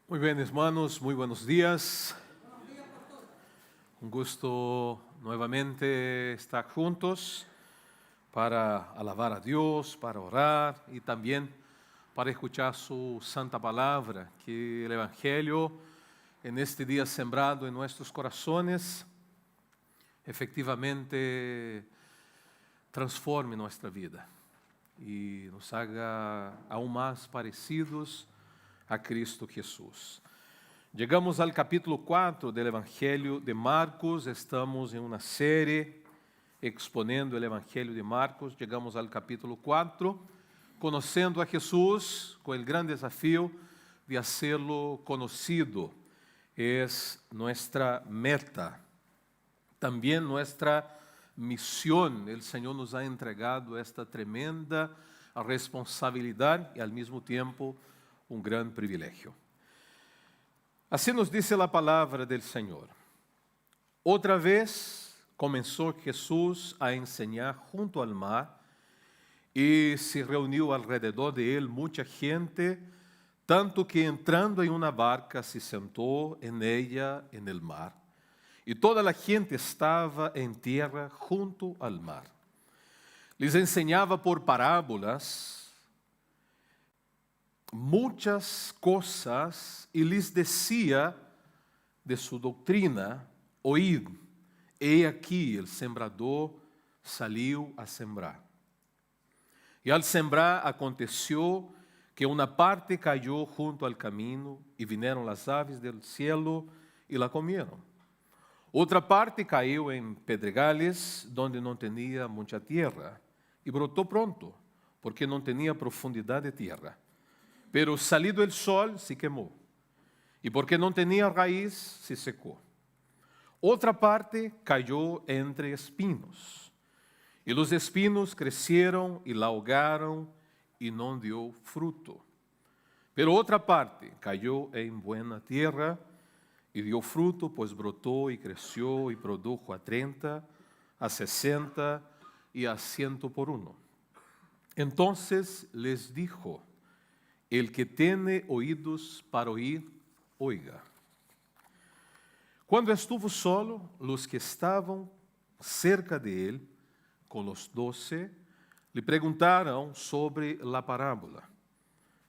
Muy bien, hermanos, muy buenos días. Un gusto nuevamente estar juntos para alabar a Dios, para orar y también para escuchar su santa palabra, que el Evangelio en este día sembrado en nuestros corazones efectivamente transforme nuestra vida y nos haga aún más parecidos a Cristo Jesús. Llegamos al capítulo 4 del Evangelio de Marcos, estamos en una serie exponendo el Evangelio de Marcos, llegamos al capítulo 4, conociendo a Jesús con el gran desafío de hacerlo conocido. Es nuestra meta, también nuestra misión. El Señor nos ha entregado esta tremenda responsabilidad y al mismo tiempo un gran privilegio. Así nos dice la palabra del Señor. Otra vez comenzó Jesús a enseñar junto al mar y se reunió alrededor de él mucha gente, tanto que entrando en una barca se sentó en ella en el mar. Y toda la gente estaba en tierra junto al mar. Les enseñaba por parábolas muchas cosas y les decía de su doctrina: oíd, he aquí el sembrador salió a sembrar. Y al sembrar aconteció que una parte cayó junto al camino y vinieron las aves del cielo y la comieron. Otra parte cayó en pedregales donde no tenía mucha tierra y brotó pronto porque no tenía profundidad de tierra. Pero salido el sol se quemó, y porque no tenía raíz se secó. Otra parte cayó entre espinos, y los espinos crecieron y la ahogaron y no dio fruto. Pero otra parte cayó en buena tierra y dio fruto, pues brotó y creció y produjo a 30, a 60 y a 100 por uno. Entonces les dijo: el que tiene oídos para oír, oiga. Cuando estuvo solo, los que estaban cerca de él, con los 12, le preguntaron sobre la parábola.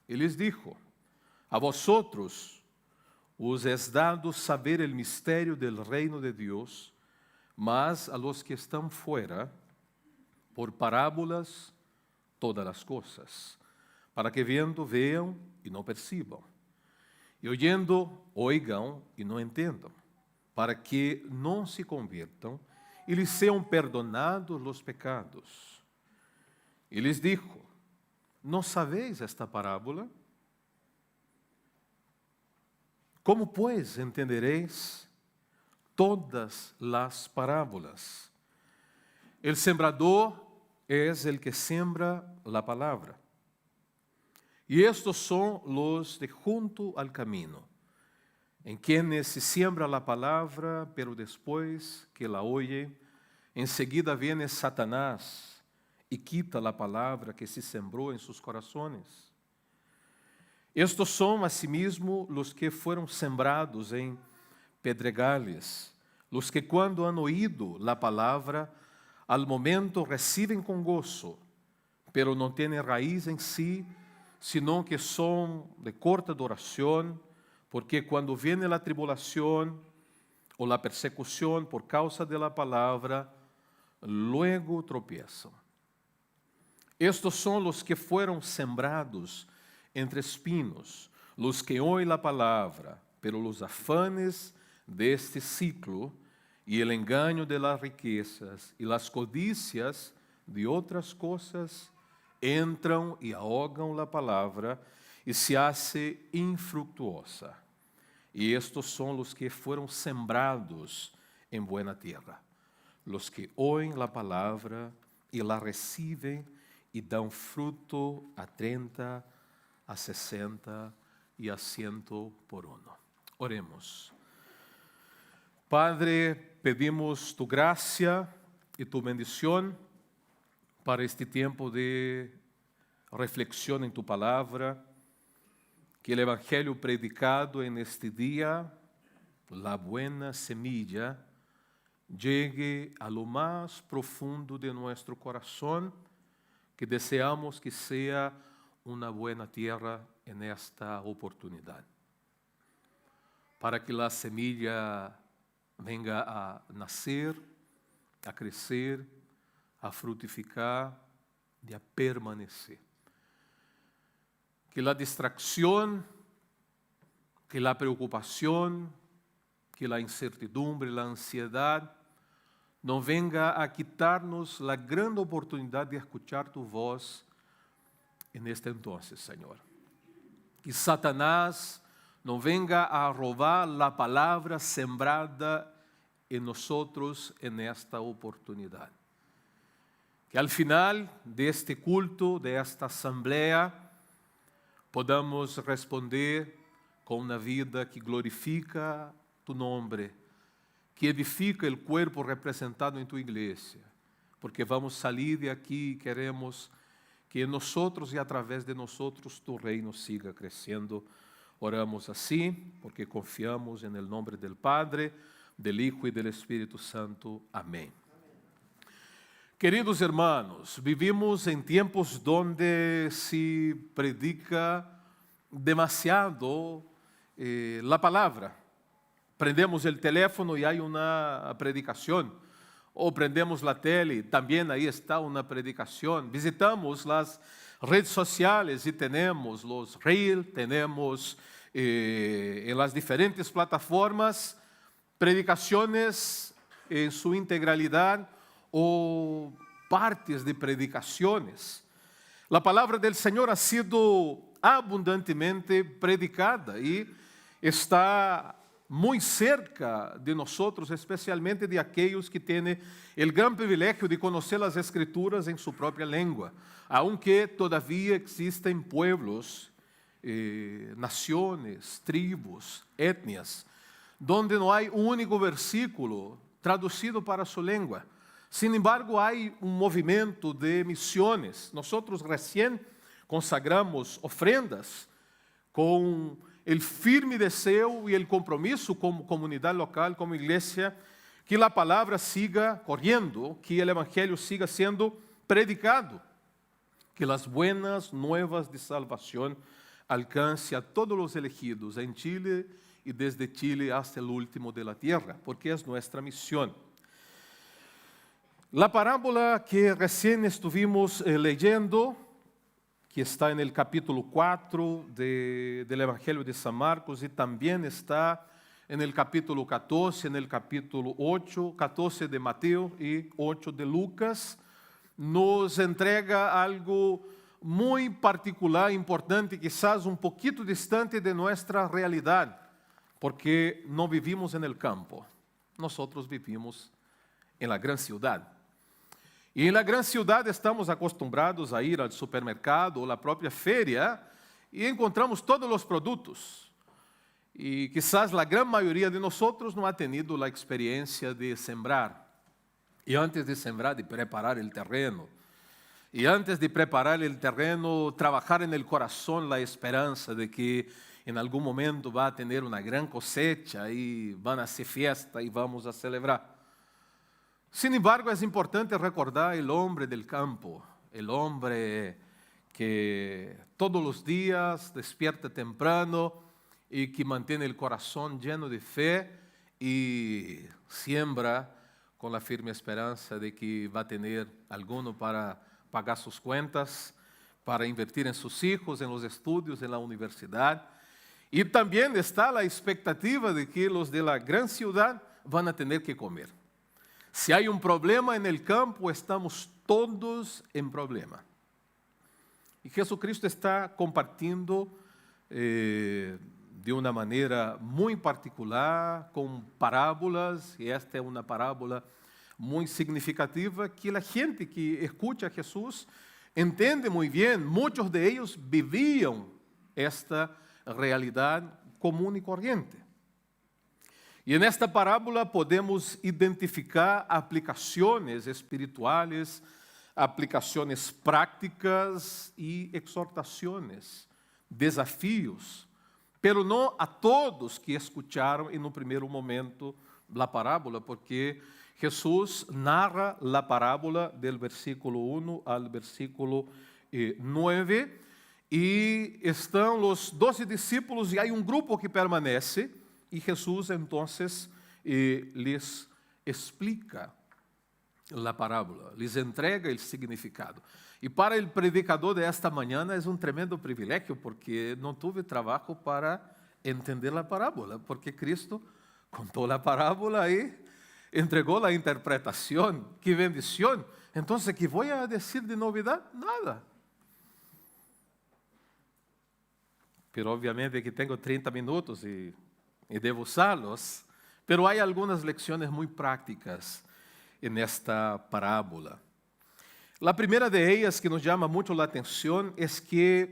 Y les dijo: a vosotros os es dado saber el misterio del reino de Dios, mas a los que están fuera, por parábolas, todas las cosas, para que viendo vean y no perciban, y oyendo oigan y no entiendan, para que no se conviertan y les sean perdonados los pecados. Y les dijo: ¿no sabéis esta parábola? ¿Cómo pues entenderéis todas las parábolas? El sembrador es el que siembra la palabra. Y estos son los de junto al camino, en quienes se siembra la palabra, pero después que la oye, enseguida viene Satanás y quita la palabra que se sembró en sus corazones. Estos son asimismo los que fueron sembrados en pedregales, los que cuando han oído la palabra, al momento reciben con gozo, pero no tienen raíz en sí, sino que son de corta duración, porque cuando viene la tribulación o la persecución por causa de la palabra, luego tropiezan. Estos son los que fueron sembrados entre espinos, los que oyen la palabra, pero los afanes de este ciclo y el engaño de las riquezas y las codicias de otras cosas entram e ahogam la palavra e se hace infructuosa. E estos são os que foram sembrados em buena tierra, los que oem la palavra e la recibem e dão fruto a 30, a 60 e a 100 por uno. Oremos. Padre, pedimos tu gracia e tu bendición para este tiempo de reflexión en tu palabra, que el Evangelio predicado en este día, la buena semilla, llegue a lo más profundo de nuestro corazón, que deseamos que sea una buena tierra en esta oportunidad, para que la semilla venga a nacer, a crecer, a frutificar y a permanecer. Que la distracción, que la preocupación, que la incertidumbre, la ansiedad, no venga a quitarnos la gran oportunidad de escuchar tu voz en este entonces, Señor. Que Satanás no venga a robar la palabra sembrada en nosotros en esta oportunidad. Que al final de este culto, de esta asamblea, podamos responder con una vida que glorifica tu nombre, que edifica el cuerpo representado en tu iglesia, porque vamos salir de aquí y queremos que en nosotros y a través de nosotros tu reino siga creciendo. Oramos así porque confiamos en el nombre del Padre, del Hijo y del Espíritu Santo. Amén. Queridos hermanos, vivimos en tiempos donde se predica demasiado la palabra. Prendemos el teléfono y hay una predicación, o prendemos la tele, también ahí está una predicación. Visitamos las redes sociales y tenemos los reels, tenemos en las diferentes plataformas predicaciones en su integralidad o partes de predicaciones. La palabra del Señor ha sido abundantemente predicada y está muy cerca de nosotros, especialmente de aquellos que tienen el gran privilegio de conocer las Escrituras en su propia lengua, aunque todavía existen pueblos, naciones, tribus, etnias, donde no hay un único versículo traducido para su lengua. Sin embargo, hay un movimiento de misiones. Nosotros recién consagramos ofrendas con el firme deseo y el compromiso como comunidad local, como iglesia, que la palabra siga corriendo, que el Evangelio siga siendo predicado, que las buenas nuevas de salvación alcance a todos los elegidos en Chile y desde Chile hasta el último de la tierra, porque es nuestra misión. La parábola que recién estuvimos leyendo, que está en el capítulo 4 del Evangelio de San Marcos y también está en el capítulo 14, en el capítulo 8, 14 de Mateo y 8 de Lucas, nos entrega algo muy particular, importante, quizás un poquito distante de nuestra realidad, porque no vivimos en el campo, nosotros vivimos en la gran ciudad. E em la gran cidade estamos acostumbrados a ir ao supermercado ou à própria feira e encontramos todos os produtos. E quizás a grande maioria de nós não ha tenido a experiência de sembrar. E antes de sembrar, de preparar o terreno. E antes de preparar o terreno, trabalhar en el corazón a esperança de que em algum momento vai ter uma grande cosecha e van a hacer fiesta e vamos a celebrar. Sin embargo, es importante recordar el hombre del campo, el hombre que todos los días despierta temprano y que mantiene el corazón lleno de fe y siembra con la firme esperanza de que va a tener alguno para pagar sus cuentas, para invertir en sus hijos, en los estudios, en la universidad. Y también está la expectativa de que los de la gran ciudad van a tener que comer. Se há um problema en el campo, estamos todos em problema. E Jesucristo está compartindo de uma maneira muito particular, com parábolas, e esta é uma parábola muito significativa, que a gente que escuta a Jesus entende muito bem. Muitos de eles viviam esta realidade comum e corriente. E nesta parábola podemos identificar aplicações espirituais, aplicações práticas e exortações, desafios pero não a todos que escutaram em no primeiro momento a parábola, porque Jesus narra a parábola del versículo 1 al versículo 9, e estão os 12 discípulos, e há um grupo que permanece, e Jesus, então, lhes explica a parábola, lhes entrega o significado. E para o predicador de esta manhã é um tremendo privilégio, porque não tive trabalho para entender a parábola, porque Cristo contou a parábola e entregou a interpretação. Que bendição! Então, ¿qué voy a decir de novidade? Nada. Pero obviamente que tenho 30 minutos e devo usá-los, pero há algumas lecciones muito prácticas nesta parábola. A primeira de ellas que nos chama muito a atenção é que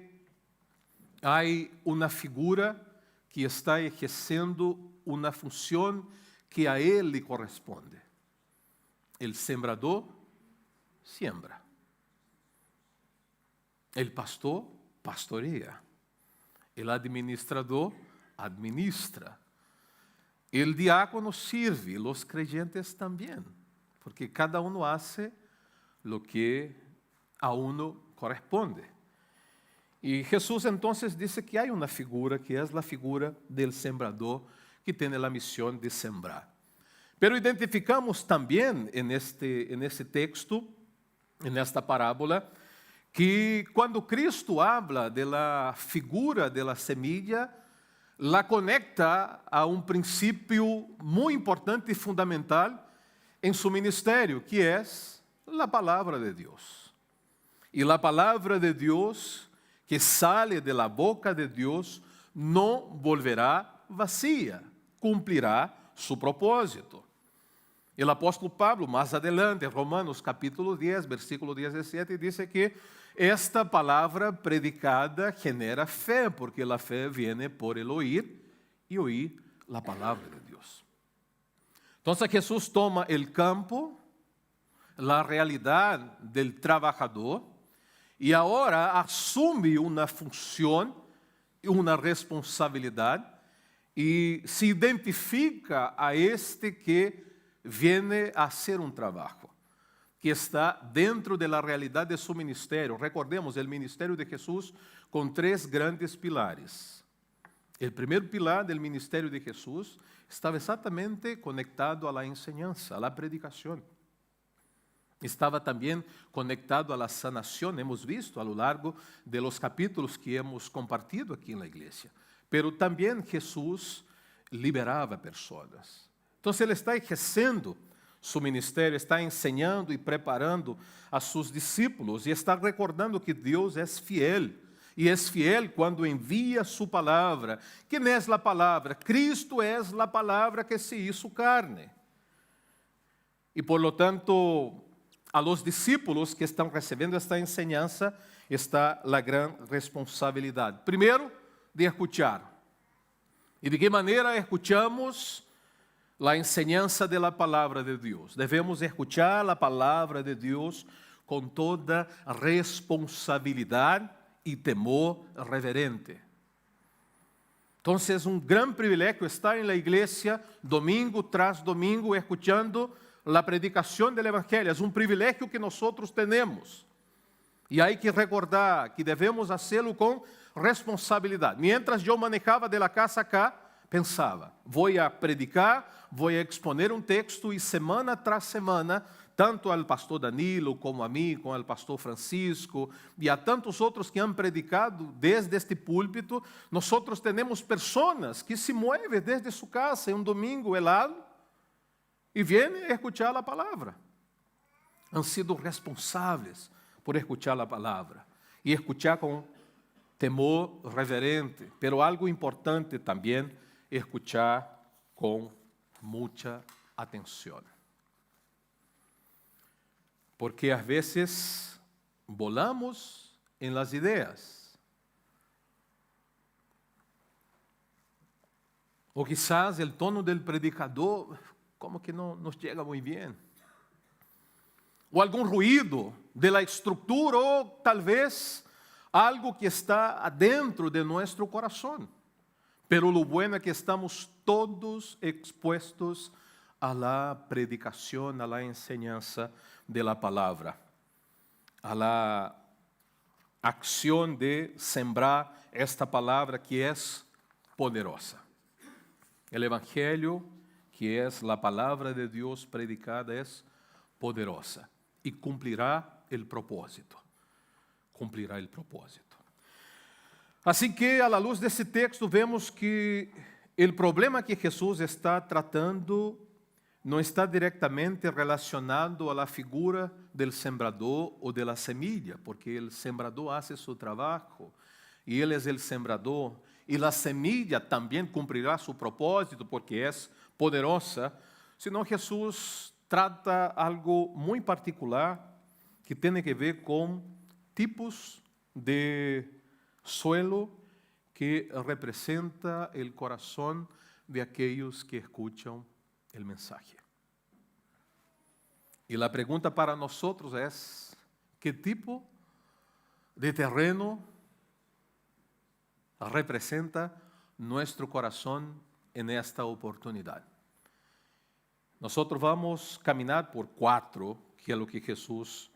há uma figura que está exercendo uma função que a ele lhe corresponde. O sembrador siembra. O pastor pastoreia. O administrador administra. O diácono sirve, os creyentes também, porque cada um hace lo que a uno corresponde. E Jesus então diz que há uma figura que é a figura del sembrador que tem a missão de sembrar. Pero identificamos também neste texto, nesta parábola, que quando Cristo habla de la figura de la semilla, la conecta a um princípio muito importante e fundamental em seu ministério, que é a palavra de Deus. E a palavra de Deus que sale de la boca de Deus não volverá vazia, cumprirá su propósito. O apóstolo Pablo, mais adelante, em Romanos capítulo 10, versículo 17, diz que esta palavra predicada genera fé, porque a fé viene por el oír, e oír a palavra de Deus. Então, Jesus toma o campo, a realidade del trabajador, e agora assume uma função, uma responsabilidade, e se identifica a este que viene a hacer um trabalho, que está dentro da realidade de seu ministério. Recordemos, o ministério de Jesus com 3 grandes pilares. O primeiro pilar do ministério de Jesus estava exatamente conectado à enseñanza, à predicação. Estava também conectado à sanação, hemos visto a lo largo de los capítulos que hemos compartido aqui na igreja. Pero também Jesus liberava pessoas. Então, ele está exercendo seu ministério, está ensinando e preparando a seus discípulos e está recordando que Deus é fiel. E é fiel quando envia sua palavra. Quem é a palavra? Cristo é a palavra que se hizo carne. E, por lo tanto, a los discípulos que estão recebendo esta enseñanza está a grande responsabilidade. Primeiro, de escuchar. E de que maneira escuchamos a enseñanza de la palavra de Deus? Devemos escuchar a palavra de Deus com toda responsabilidade e temor reverente. Então, é um grande privilégio estar na igreja domingo tras domingo, escuchando a predicação do Evangelho. É um privilégio que nós temos. E há que recordar que devemos fazê-lo com responsabilidade. Mientras eu manejava de la casa acá, pensava, vou a predicar, vou a exponer um texto e semana tras semana, tanto ao pastor Danilo, como a mim, como ao pastor Francisco, e a tantos outros que han predicado desde este púlpito, nós temos pessoas que se movem desde sua casa em um domingo helado e vêm a escuchar a palavra. Han sido responsáveis por escuchar a palavra e escuchar com temor reverente, pero algo importante também, escuchar com muita atenção. Porque às vezes volamos em las ideias. Ou quizás o tono del predicador como que não nos chega muito bem. Ou algum ruído de la estrutura, ou talvez algo que está dentro de nosso coração. Pero lo bueno es que estamos todos expuestos a la predicación, a la enseñanza de la palabra, a la acción de sembrar esta palabra que es poderosa. El Evangelio, que es la palabra de Dios predicada, es poderosa y cumplirá el propósito. Cumplirá el propósito. Así que, a la luz de ese texto, vemos que el problema que Jesús está tratando no está directamente relacionado a la figura del sembrador o de la semilla, porque el sembrador hace su trabajo y él es el sembrador, y la semilla también cumplirá su propósito porque es poderosa, sino Jesús trata algo muy particular que tiene que ver con tipos de suelo que representa el corazón de aquellos que escuchan el mensaje. Y la pregunta para nosotros es, ¿qué tipo de terreno representa nuestro corazón en esta oportunidad? Nosotros vamos a caminar por 4, que es lo que Jesús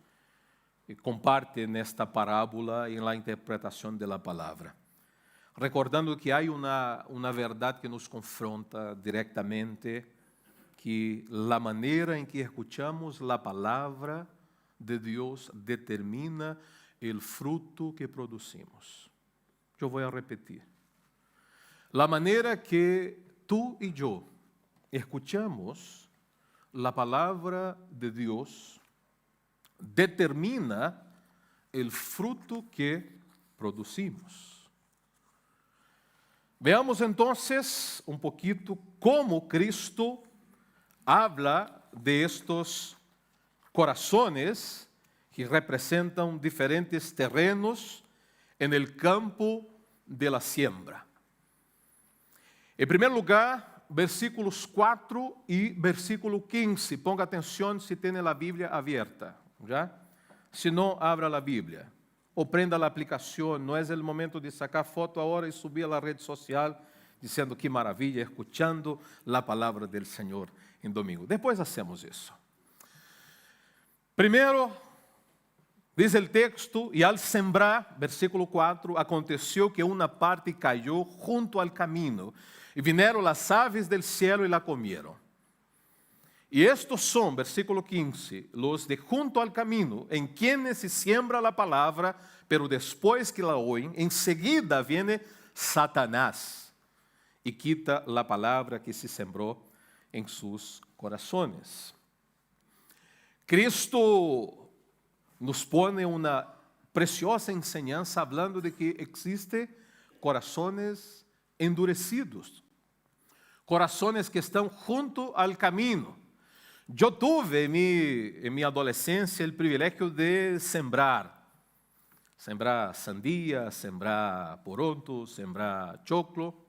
comparte en esta parábola y en la interpretación de la palabra. Recordando que hay una verdad que nos confronta directamente, que la manera en que escuchamos la palabra de Dios determina el fruto que producimos. Yo voy a repetir. La manera que tú y yo escuchamos la palabra de Dios determina el fruto que producimos. Veamos entonces un poquito cómo Cristo habla de estos corazones que representan diferentes terrenos en el campo de la siembra. En primer lugar, versículos 4 y versículo 15. Ponga atención si tiene la Biblia abierta. ¿Ya? Si no, abra la Biblia. O prenda la aplicación. No es el momento de sacar foto ahora y subir a la red social diciendo que maravilla, escuchando la palabra del Señor en domingo. Después hacemos eso. Primero, dice el texto, y al sembrar, versículo 4, aconteció que una parte cayó junto al camino, y vinieron las aves del cielo y la comieron. Y estos son, versículo 15, los de junto al camino, en quienes se siembra la palabra, pero después que la oyen, enseguida viene Satanás y quita la palabra que se sembró en sus corazones. Cristo nos pone una preciosa enseñanza hablando de que existen corazones endurecidos, corazones que están junto al camino. Yo tuve en mi adolescencia el privilegio de sembrar sandía, sembrar poroto, sembrar choclo.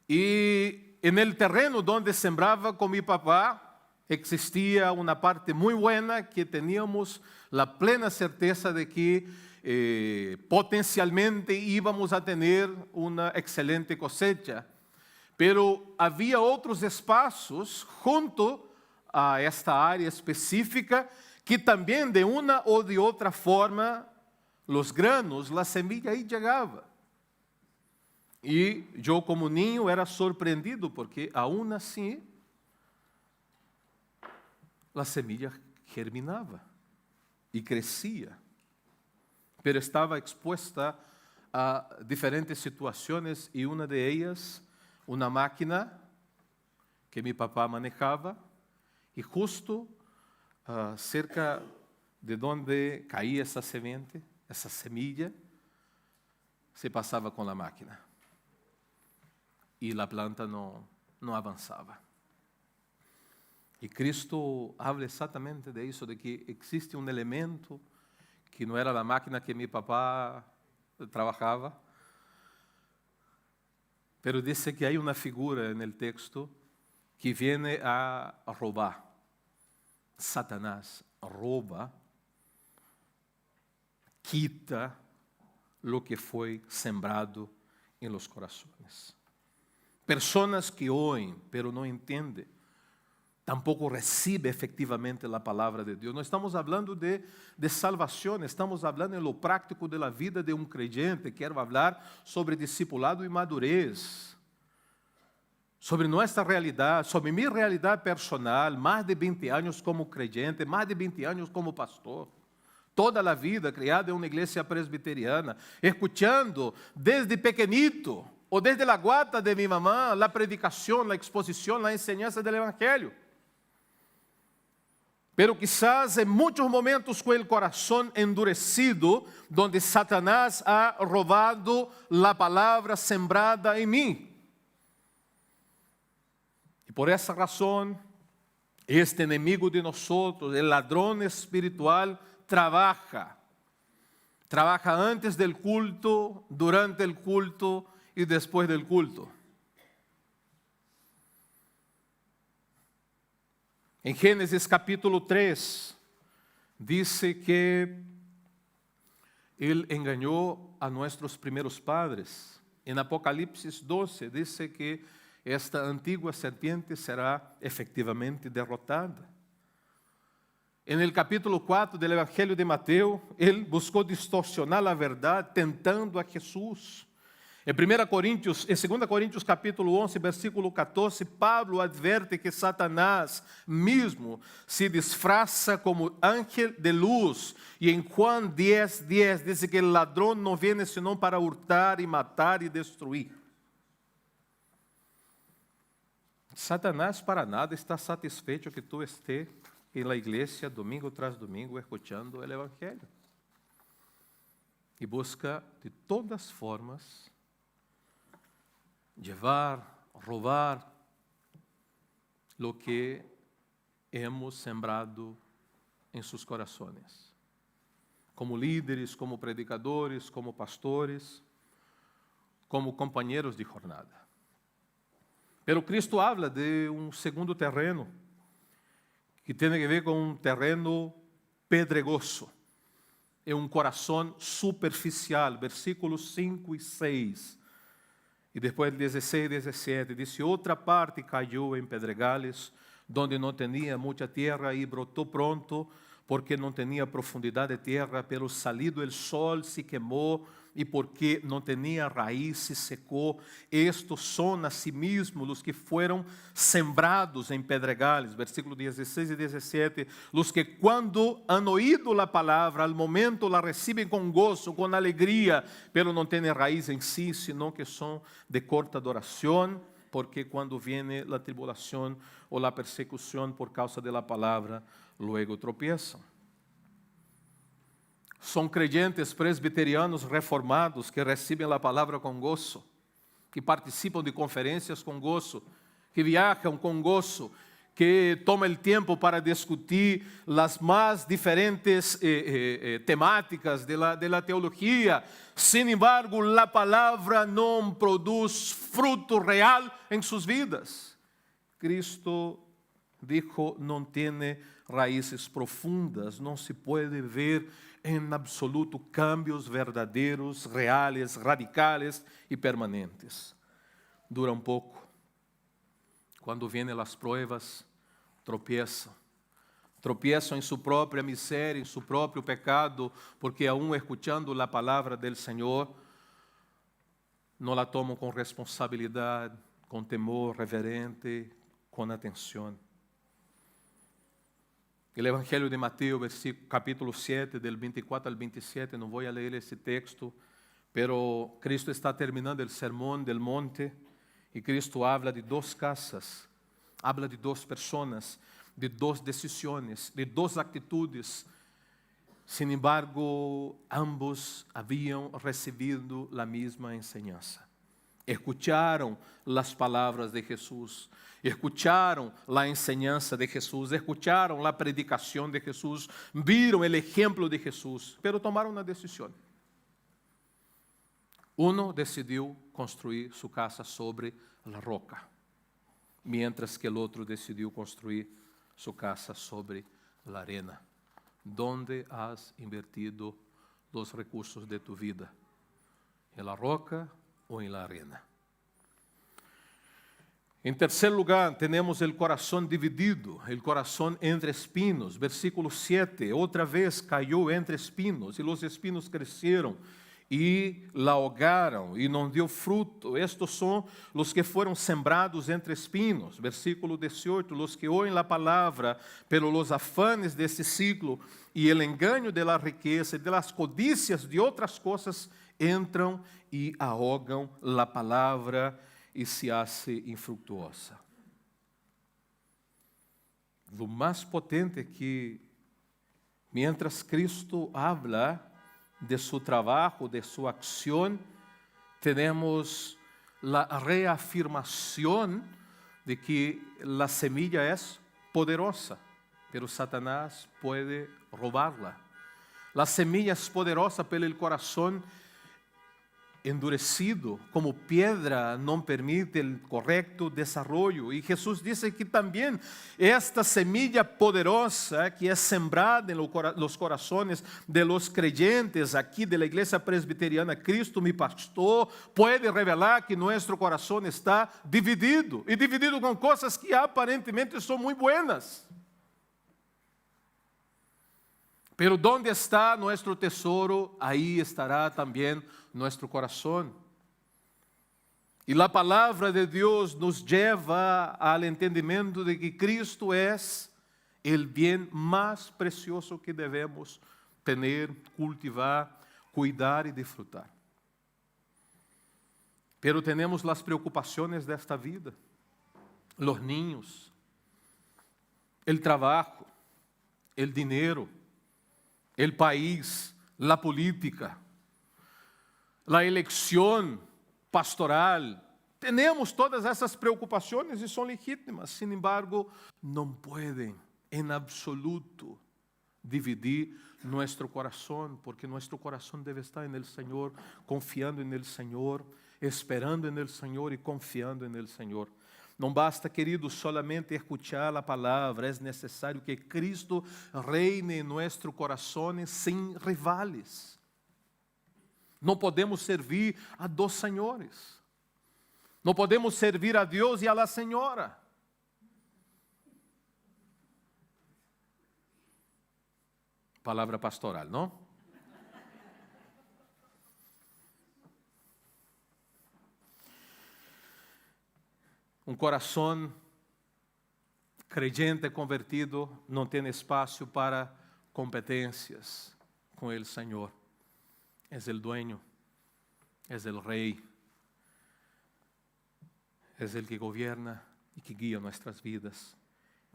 Y en el terreno donde sembraba con mi papá existía una parte muy buena que teníamos la plena certeza de que potencialmente íbamos a tener una excelente cosecha. Pero había otros espacios junto a esta área específica que también de una o de otra forma los granos, la semilla ahí llegaba. Y yo como niño era sorprendido porque aún así la semilla germinaba y crecía, pero estaba expuesta a diferentes situaciones y una de ellas, una máquina que mi papá manejaba y justo cerca de donde caía esa semente, esa semilla, se pasaba con la máquina y la planta no avanzaba. Y Cristo habla exactamente de eso, de que existe un elemento que no era la máquina que mi papá trabajaba, pero dice que hay una figura en el texto que viene a robar. Satanás roba, quita lo que fue sembrado en los corazones. Personas que oem, pero não entendem. Tampouco recebe efectivamente a palavra de Deus. Não estamos falando de salvação, estamos falando em lo prático da vida de um creyente. Quero falar sobre discipulado e madurez, sobre nossa realidade, sobre minha realidade personal, mais de 20 anos como creyente, mais de 20 anos como pastor. Toda a vida criada em uma igreja presbiteriana, escuchando desde pequenito, ou desde a guata de minha mamã, a predicação, a exposição, a enseñança do Evangelho. Pero quizás en muchos momentos con el corazón endurecido, donde Satanás ha robado la palabra sembrada en mí. Y por esa razón, este enemigo de nosotros, el ladrón espiritual, trabaja antes del culto, durante el culto y después del culto. En Génesis capítulo 3, dice que Él engañó a nuestros primeros padres. En Apocalipsis 12 dice que esta antigua serpiente será efectivamente derrotada. En el capítulo 4 del Evangelio de Mateo, Él buscó distorsionar la verdad tentando a Jesús. Em 2 Coríntios capítulo 11, versículo 14, Pablo adverte que Satanás mesmo se disfraza como ángel de luz. E em Juan 10:10 diz que o ladrão não vem senão para hurtar e matar e destruir. Satanás para nada está satisfeito que tu estés em la igreja domingo tras domingo escutando o Evangelho. E busca de todas formas llevar, roubar lo que hemos sembrado em seus corações. Como líderes, como predicadores, como pastores, como companheiros de jornada. Pero Cristo habla de um segundo terreno, que tem a ver com um terreno pedregoso. É um coração superficial, versículos 5 e 6. E depois 16 e 17, disse, outra parte caiu em pedregales, donde não tinha muita terra e brotou pronto, porque não tinha profundidade de terra, pelo salido el sol se queimou, e porque não tinha raiz se secou. Estos são asimismo os que foram sembrados em pedregales, versículo 16 e 17, os que quando han oído a palavra, al momento la recebem com gozo, com alegria, pero não têm raiz em si, sino que são de corta duração, porque quando viene a tribulação ou a persecução por causa de la palavra, luego tropiezam. São creyentes presbiterianos reformados que recebem a palavra com gozo, que participam de conferências com gozo, que viajam com gozo, que tomam o tempo para discutir as mais diferentes temáticas de la teologia. Sin embargo, a palavra não produz fruto real em suas vidas. Cristo dijo, não tem raízes profundas, não se pode ver em absoluto cambios verdadeiros, reais, radicales e permanentes. Dura um pouco. Quando vienen as pruebas, tropiezam. Tropiezam em sua própria miséria, em seu próprio pecado, porque aún escuchando a palavra del Senhor, não la tomam com responsabilidade, com temor reverente, com atenção. O Evangelho de Mateus, capítulo 7, del 24 al 27, não vou ler esse texto, pero Cristo está terminando o sermão del monte e Cristo habla de duas casas, habla de duas pessoas, de duas decisões, de duas atitudes. Sin embargo, ambos haviam recebido a mesma enseñanza. Escucharam as palavras de Jesus, escucharam a enseñanza de Jesus, escucharam a predicação de Jesus, viram o exemplo de Jesus, pero tomaram uma decisão. Uno decidiu construir sua casa sobre a roca, mientras que o outro decidiu construir sua casa sobre a arena. ¿Dónde has invertido os recursos de tu vida? ¿En la roca ou en la arena? En tercer lugar, tenemos el corazón dividido, el corazón entre espinos. Versículo 7, otra vez cayó entre espinos y los espinos crecieron y la ahogaron y no dio fruto. Estos son los que fueron sembrados entre espinos. Versículo 18, los que oyen la palabra, pero los afanes de este siglo y el engaño de la riqueza y de las codicias de otras cosas entram e ahogam la palavra e se hace infructuosa. Lo mais potente é que, mientras Cristo habla de su trabajo, de su acción, tenemos la reafirmación de que la semilla es poderosa, pero Satanás puede robarla. La semilla es poderosa, pero el corazón endurecido, como piedra, não permite o correto desarrollo. E Jesus disse que também esta semilla poderosa que é sembrada em los corazones de los creyentes aqui de la igreja presbiteriana Cristo mi pastor, pode revelar que nosso coração está dividido, e dividido com coisas que aparentemente são muito buenas. Pero donde está nuestro tesoro, ahí estará también nuestro corazón. Y la palabra de Dios nos lleva al entendimiento de que Cristo es el bien más precioso que debemos tener, cultivar, cuidar y disfrutar. Pero tenemos las preocupaciones de esta vida, los niños, el trabajo, el dinero, el país, la política, la elección pastoral. Tenemos todas essas preocupações e são legítimas. Sin embargo, não podem em absoluto dividir nosso coração, porque nosso coração deve estar en el Senhor, confiando en el Senhor, esperando en el Senhor e confiando en el Senhor. Não basta, queridos, solamente escuchar a palavra, é necessário que Cristo reine em nossos corações sem rivales. Não podemos servir a dois senhores. Não podemos servir a Deus e a la Senhora. Palavra pastoral, não? Um coração creyente convertido não tem espaço para competências com o Senhor. É o dueño, é o rei, é o que governa e que guia nossas vidas.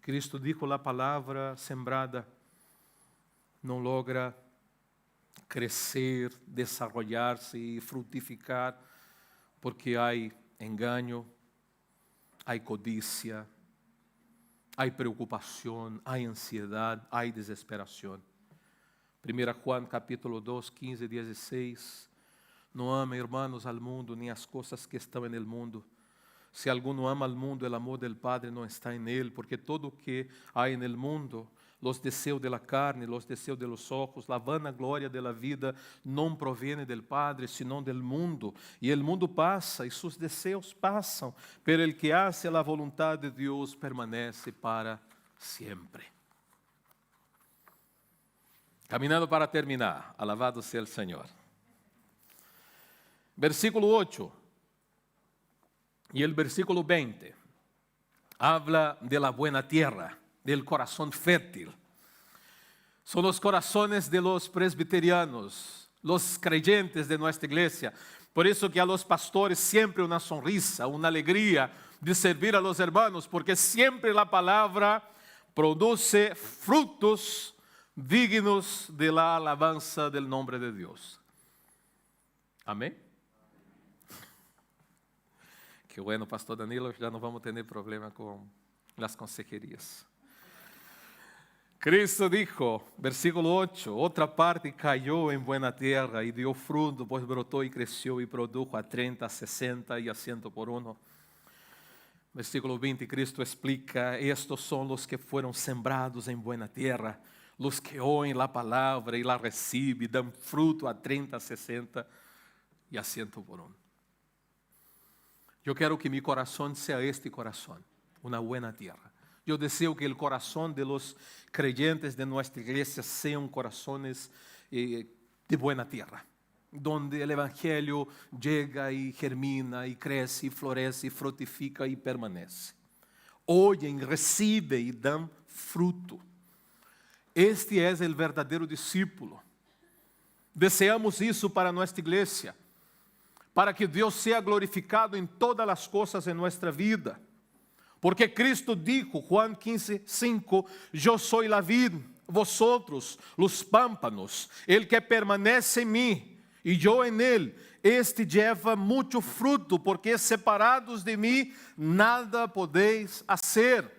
Cristo dijo: a palavra sembrada não logra crescer, desarrollar-se e frutificar, porque há engano, há codicia, há preocupação, há ansiedade, há desesperação. 1 Juan capítulo 2, 15 e 16. Não ame, hermanos, al mundo, nem as coisas que estão en el mundo. Se alguno ama al mundo, el amor del Padre não está en él, porque todo o que há en el mundo, los deseos de la carne, los deseos de los ojos, la vanagloria de la vida, não proviene del Padre, sino del mundo. E el mundo passa, e sus deseos passam, pero el que hace la voluntad de Dios permanece para siempre. Caminando para terminar, alabado sea el Señor. Versículo 8 y el versículo 20 habla de la buena tierra, del corazón fértil. Son los corazones de los presbiterianos, los creyentes de nuestra iglesia. Por eso que a los pastores siempre una sonrisa, una alegría de servir a los hermanos, porque siempre la palabra produce frutos dignos de la alabanza del nombre de Dios. Amém? Que bueno, pastor Danilo, já não vamos ter problema com as consejerias. Cristo dijo, versículo 8, otra parte cayó en buena tierra y dio fruto, pues brotó y creció y produjo a 30, 60 y a 100 por uno. Versículo 20, Cristo explica, estos son los que fueron sembrados en buena tierra, los que oyen la palabra y la reciben, dan fruto a 30, 60 y a 100 por uno. Eu quero que meu coração seja este coração, uma boa terra. Eu desejo que o coração de los creyentes de nossa igreja sejam corações de boa terra, donde o evangelho chega e germina, e cresce, e floresce, e frutifica e permanece. Oyen, recebem e dão fruto. Este é o verdadeiro discípulo. Deseamos isso para nossa igreja, para que Deus seja glorificado em todas as coisas em nossa vida. Porque Cristo dijo, Juan 15:5, eu sou a vid, vosotros los pámpanos, el que permanece em mim e eu en él, este lleva muito fruto, porque separados de mim nada podeis hacer.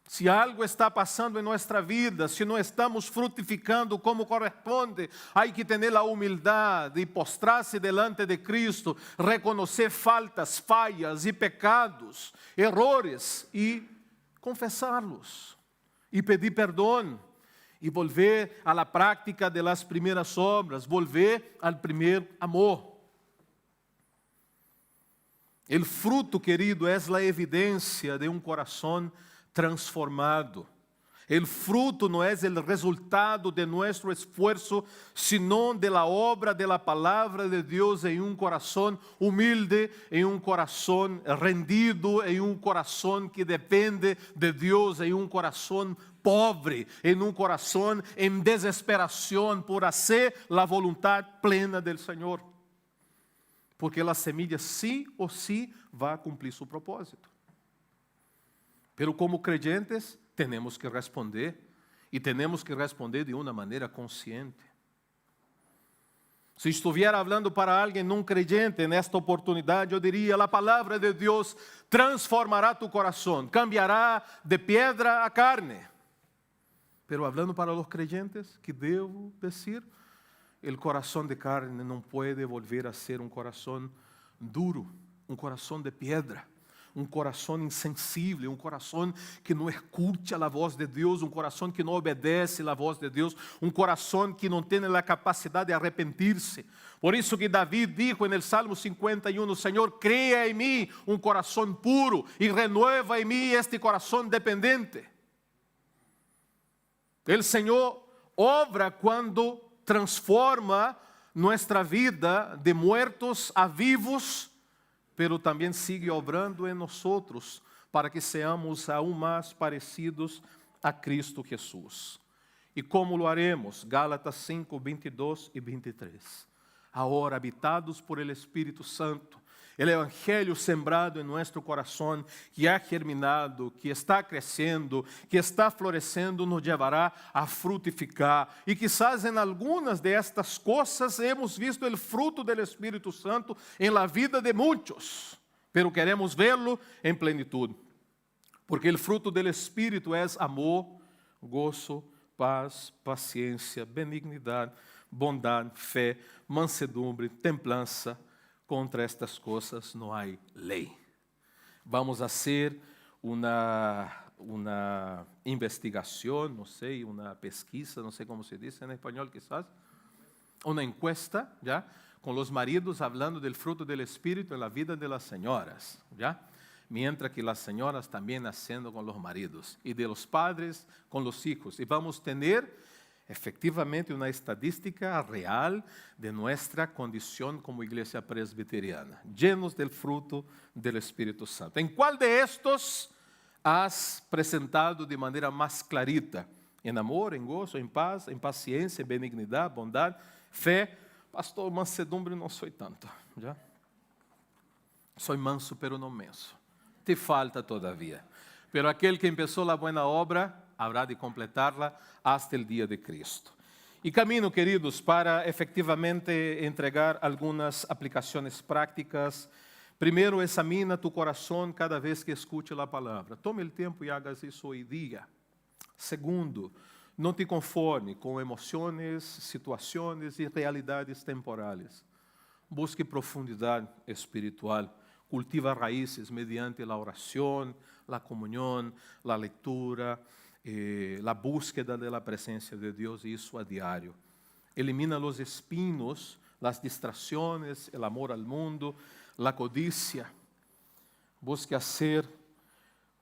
Se algo está passando em nossa vida, se não estamos frutificando como corresponde, há que ter a humildade e postrar-se delante de Cristo, reconhecer faltas, falhas e pecados, errores e confessá-los, e pedir perdão, e volver à la prática de las primeiras obras, volver al primeiro amor. O fruto, querido, é a evidência de um coração transformado. O fruto não é o resultado de nosso esforço, sino de la obra de la palabra de Deus em um coração humilde, em um coração rendido, em um coração que depende de Deus, em um coração pobre, em um coração em desesperação por fazer a vontade plena do Senhor. Porque a semilla sim ou sim vai cumprir seu propósito. Pero como creyentes, temos que responder, e temos que responder de uma maneira consciente. Se estiver falando para alguém não creyente nesta oportunidade, eu diria: a palavra de Deus transformará tu coração, cambiará de pedra a carne. Pero hablando para os creyentes, que devo dizer, o coração de carne não pode volver a ser um coração duro, um coração de pedra. Um coração insensível, um coração que não escute a voz de Deus, um coração que não obedece a voz de Deus, um coração que não tem a capacidade de arrepentir-se. Por isso que Davi dijo no Salmo 51, Senhor, crea em mim um coração puro e renueva em mim este coração dependente. O Senhor obra quando transforma nossa vida de muertos a vivos, pero também sigue obrando em nós para que seamos aún mais parecidos a Cristo Jesus. E como lo haremos? Gálatas 5, 22 e 23. Agora, habitados por el Espírito Santo, o Evangelho sembrado em nosso coração, que ha germinado, que está crescendo, que está florescendo, nos levará a frutificar. E quizás em algumas destas coisas hemos visto o fruto do Espírito Santo em la vida de muitos, pero queremos vê-lo em plenitude. Porque o fruto do Espírito é amor, gozo, paz, paciência, benignidade, bondade, fé, mansedumbre, templança. Contra estas coisas não há lei. Vamos fazer uma investigação, não sei, uma pesquisa, não sei como se diz em espanhol, quizás, uma encuesta, já, com os maridos falando do fruto do Espírito na vida de las senhoras, já, mientras que las senhoras também haciendo com os maridos, e de los padres com los hijos, e vamos ter efectivamente uma estadística real de nossa condição como igreja presbiteriana, llenos del fruto del Espírito Santo. ¿En cuál de estos has presentado de maneira mais clarita? Em amor, em gozo, em paz, em paciência, em benignidade, bondade, fé? Pastor, mansedumbre não sou tanto, já? Sou manso, pero não menso. Te falta todavía. Pero aquele que começou a boa obra, habrá de completarla hasta el día de Cristo. Y camino, queridos, para efectivamente entregar algunas aplicaciones prácticas. Primero, examina tu corazón cada vez que escute la palabra. Tome el tiempo y hagas eso hoy día. Segundo, no te conforme con emociones, situaciones y realidades temporales. Busque profundidad espiritual. Cultiva raíces mediante la oración, la comunión, la lectura, la búsqueda de la presencia de Dios, y eso a diario. Elimina los espinos, las distracciones, el amor al mundo, la codicia. Busque hacer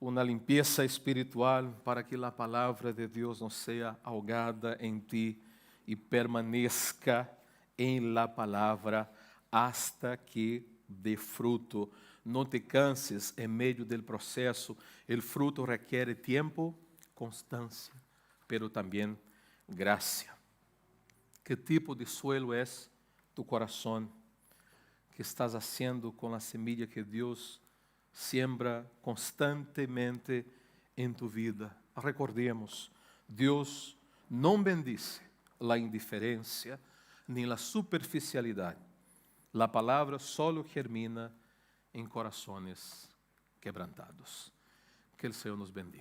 uma limpeza espiritual para que a palavra de Deus não seja ahogada em ti e permaneça em la palavra hasta que dê fruto. Não te canses em meio do processo. O fruto requer tempo, constância, pero também graça. Que tipo de suelo é tu coração? Que estás haciendo com a semilla que Deus siembra constantemente em tu vida? Recordemos, Deus não bendice a indiferença nem a superficialidade. A palavra solo germina em corações quebrantados. Que o Senhor nos bendiga.